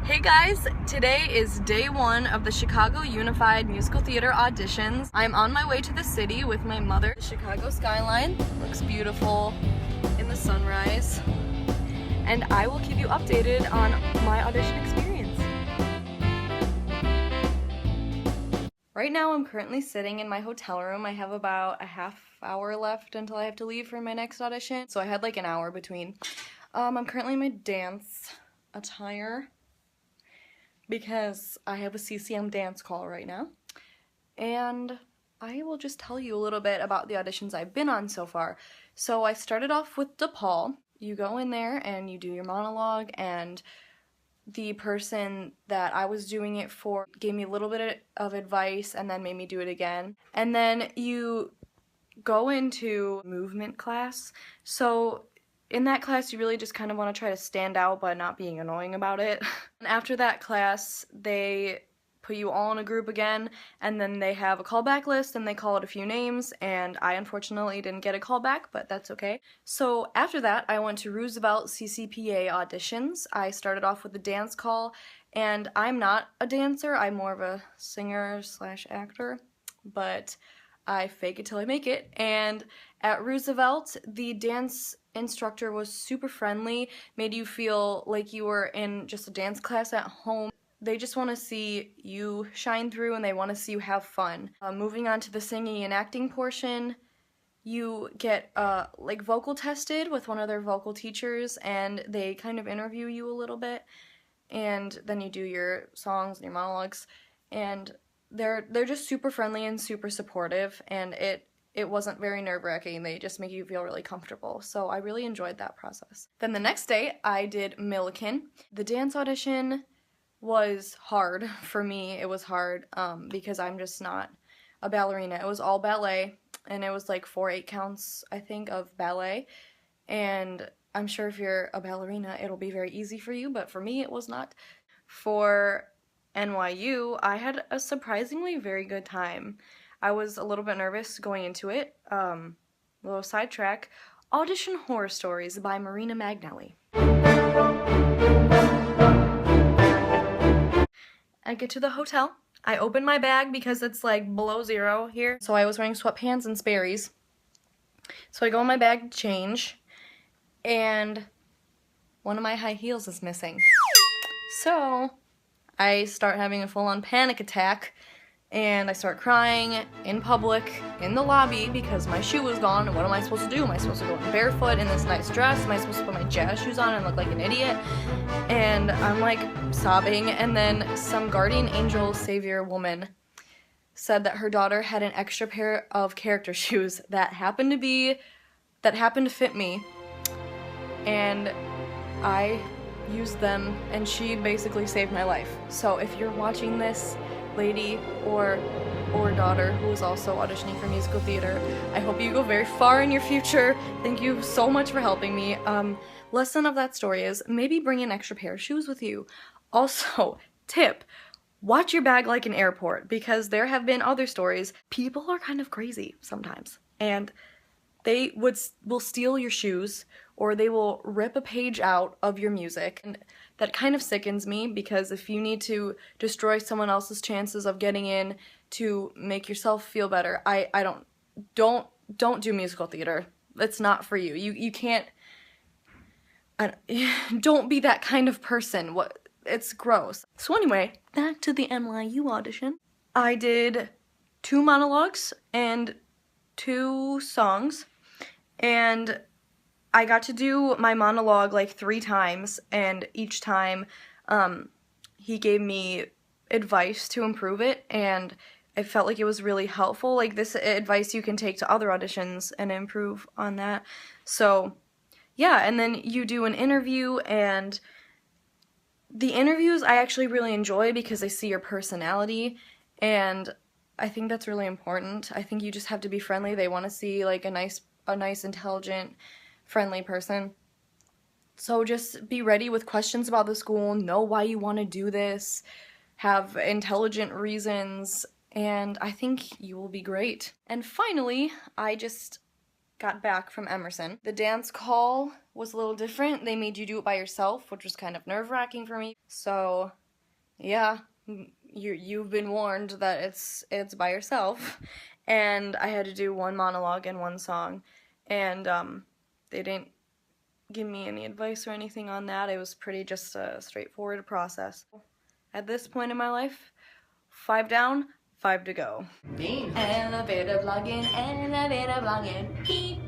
Hey guys, today is day one of the Chicago Unified Musical Theater auditions. I'm on my way to the city with my mother. The Chicago skyline looks beautiful in the sunrise, and I will keep you updated on my audition experience. Right now I'm currently sitting in my hotel room. I have about a half hour left until I have to leave for my next audition, so I had like an hour between. I'm currently in my dance attire because I have a CCM dance call right now, and I will just tell you a little bit about the auditions I've been on so far. So I started off with Depaul. You go in there and you do your monologue, and the person that I was doing it for gave me a little bit of advice and then made me do it again. And then you go into movement class. So in that class, you really just kind of want to try to stand out but not being annoying about it. And after that class, they put you all in a group again, and then they have a callback list and they call it a few names, and I unfortunately didn't get a callback, but that's okay. So after that, I went to Roosevelt CCPA auditions. I started off with a dance call, and I'm not a dancer, I'm more of a singer/actor, but I fake it till I make it. And at Roosevelt, the dance instructor was super friendly, made you feel like you were in just a dance class at home. They just want to see you shine through, and they want to see you have fun. Moving on to the singing and acting portion, you get like vocal tested with one of their vocal teachers, and they kind of interview you a little bit, and then you do your songs and your monologues, and they're just super friendly and super supportive, and it wasn't very nerve-wracking. They just make you feel really comfortable. So I really enjoyed that process. Then the next day, I did Millikin. The dance audition was hard for me. It was hard because I'm just not a ballerina. It was all ballet, and it was like 4 8 counts, I think, of ballet. And I'm sure if you're a ballerina, it'll be very easy for you, but for me, it was not. For NYU, I had a surprisingly very good time. I was a little bit nervous going into it. Little sidetrack. Audition Horror Stories by Marina Magnelli. I get to the hotel. I open my bag because it's like below zero here. So I was wearing sweatpants and Sperry's. So I go in my bag to change, and one of my high heels is missing. So I start having a full-on panic attack, and I start crying in public, in the lobby, because my shoe was gone, and what am I supposed to do? Am I supposed to go in barefoot in this nice dress? Am I supposed to put my jazz shoes on and look like an idiot? And I'm like sobbing, and then some guardian angel savior woman said that her daughter had an extra pair of character shoes that happened to fit me, and I used them, and she basically saved my life. So if you're watching this, lady or daughter who is also auditioning for musical theater, I hope you go very far in your future. Thank you so much for helping me. Lesson of that story is maybe bring an extra pair of shoes with you. Also, tip, watch your bag like an airport, because there have been other stories. People are kind of crazy sometimes, and they will steal your shoes, or they will rip a page out of your music. And that kind of sickens me, because if you need to destroy someone else's chances of getting in to make yourself feel better, don't do musical theater. It's not for you. You can't, don't be that kind of person. It's gross. So anyway, back to the NYU audition. I did 2 monologues and 2 songs, and I got to do my monologue like 3 times, and each time he gave me advice to improve it, and I felt like it was really helpful. Like, this advice you can take to other auditions and improve on that. So yeah, and then you do an interview, and the interviews I actually really enjoy because I see your personality, and I think that's really important. I think you just have to be friendly. They want to see like a nice, intelligent, friendly person. So just be ready with questions about the school, know why you want to do this, have intelligent reasons, and I think you will be great. And finally, I just got back from Emerson. The dance call was a little different. They made you do it by yourself, which was kind of nerve-wracking for me. So, yeah, you've been warned that it's by yourself. And I had to do one monologue and one song. And they didn't give me any advice or anything on that. It was pretty just a straightforward process. At this point in my life, 5 down, 5 to go. Elevator vlogging, beep,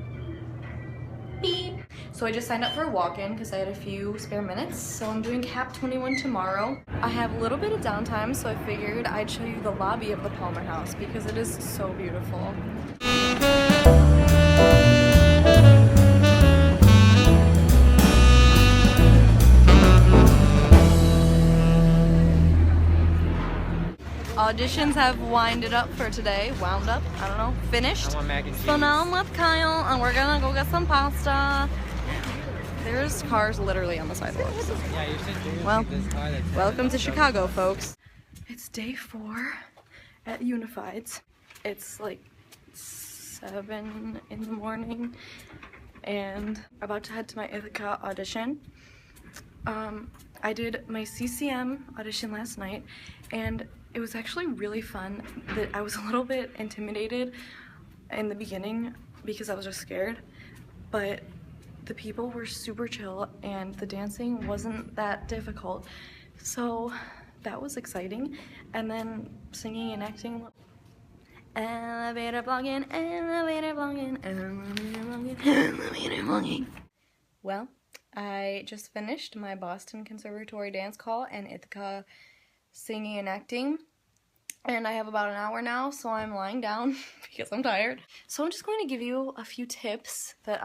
beep. So I just signed up for a walk-in because I had a few spare minutes. So I'm doing Cap 21 tomorrow. I have a little bit of downtime, so I figured I'd show you the lobby of the Palmer House because it is so beautiful. Auditions have winded up for today. Wound up? I don't know. Finished. I want mac and cheese. So now I'm with Kyle and we're gonna go get some pasta. There's cars literally on the sidewalk. So. Yeah, you should do Well, this car that's welcome to Chicago, folks. It's day 4 at Unified's. It's like 7 in the morning and I'm about to head to my Ithaca audition. I did my CCM audition last night and it was actually really fun. That I was a little bit intimidated in the beginning because I was just scared, but the people were super chill and the dancing wasn't that difficult, so that was exciting. And then singing and acting. Elevator vlogging, elevator vlogging, elevator vlogging, elevator vlogging. Well, I just finished my Boston Conservatory dance call and Ithaca singing and acting, and I have about an hour now, so I'm lying down because I'm tired. So I'm just going to give you a few tips that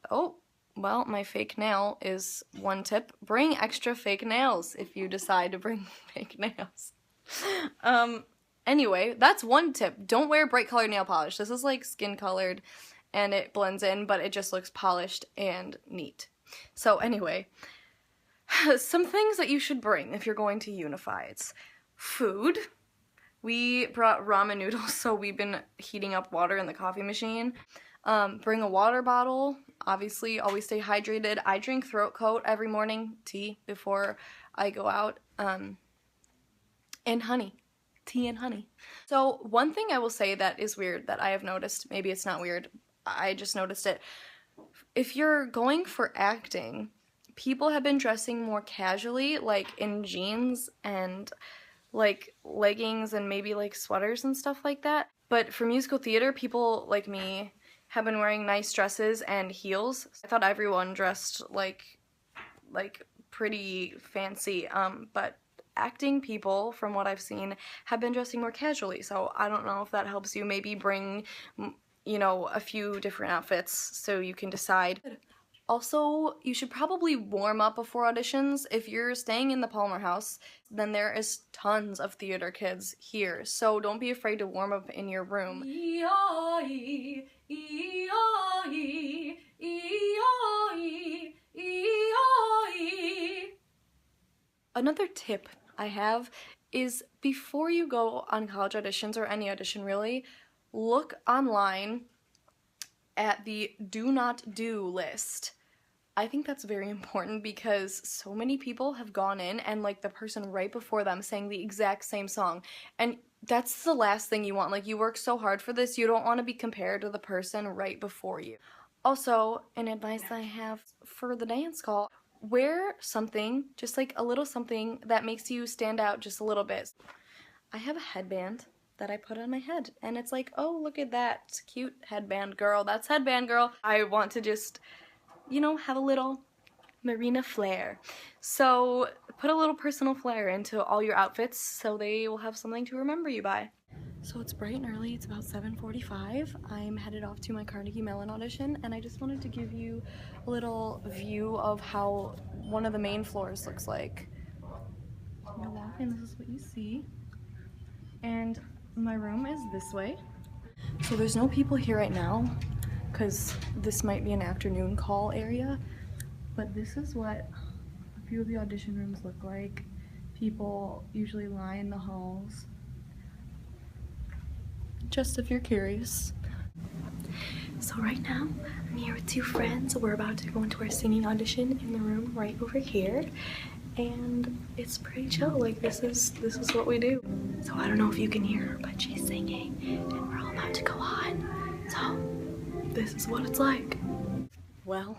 oh, well, my fake nail is one tip. Bring extra fake nails if you decide to bring fake nails. Anyway, that's one tip. Don't wear bright colored nail polish. This is like skin colored and it blends in, but it just looks polished and neat. So anyway, some things that you should bring if you're going to Unified's. Food. We brought ramen noodles, so we've been heating up water in the coffee machine. Bring a water bottle. Obviously, always stay hydrated. I drink throat coat every morning, tea, before I go out. And honey. Tea and honey. So one thing I will say that is weird that I have noticed, maybe it's not weird, I just noticed it. If you're going for acting, people have been dressing more casually, like in jeans and like leggings and maybe like sweaters and stuff like that. But for musical theater, people like me have been wearing nice dresses and heels. I thought everyone dressed like pretty fancy, but acting people, from what I've seen, have been dressing more casually. So I don't know if that helps you. Maybe bring, you know, a few different outfits so you can decide. Also, you should probably warm up before auditions. If you're staying in the Palmer House, then there is tons of theater kids here, so don't be afraid to warm up in your room. Another tip I have is before you go on college auditions, or any audition really, look online at the do not do list. I think that's very important because so many people have gone in and like the person right before them sang the exact same song, and that's the last thing you want. Like, you work so hard for this, you don't want to be compared to the person right before you. Also, an advice I have for the dance call, wear something, just like a little something that makes you stand out just a little bit. I have a headband that I put on my head, and it's like, oh, look at that cute headband girl, that's headband girl. I want to just, you know, have a little marina flair. So put a little personal flair into all your outfits so they will have something to remember you by. So it's bright and early, it's about 7:45. I'm headed off to my Carnegie Mellon audition, and I just wanted to give you a little view of how one of the main floors looks like. You walk in, this is what you see. And my room is this way. So there's no people here right now because this might be an afternoon call area, but this is what a few of the audition rooms look like. People usually line the halls, just if you're curious. So right now, I'm here with two friends. We're about to go into our singing audition in the room right over here. And it's pretty chill, like this is what we do. So I don't know if you can hear her, but she's singing and we're all about to go on. So this is what it's like. Well,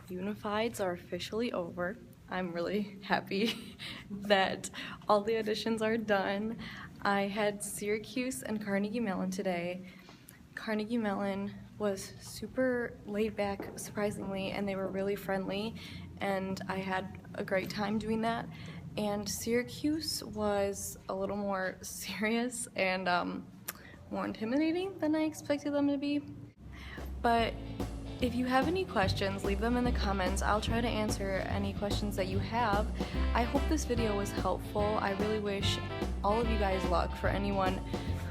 Unifieds are officially over. I'm really happy that all the auditions are done. I had Syracuse and Carnegie Mellon today. Carnegie Mellon was super laid back, surprisingly, and they were really friendly, and I had a great time doing that. And Syracuse was a little more serious and more intimidating than I expected them to be. But if you have any questions, leave them in the comments. I'll try to answer any questions that you have. I hope this video was helpful. I really wish all of you guys luck for anyone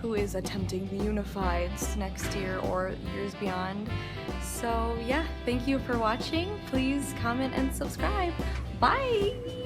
who is attempting the Unifieds next year or years beyond. So yeah, thank you for watching. Please comment and subscribe. Bye!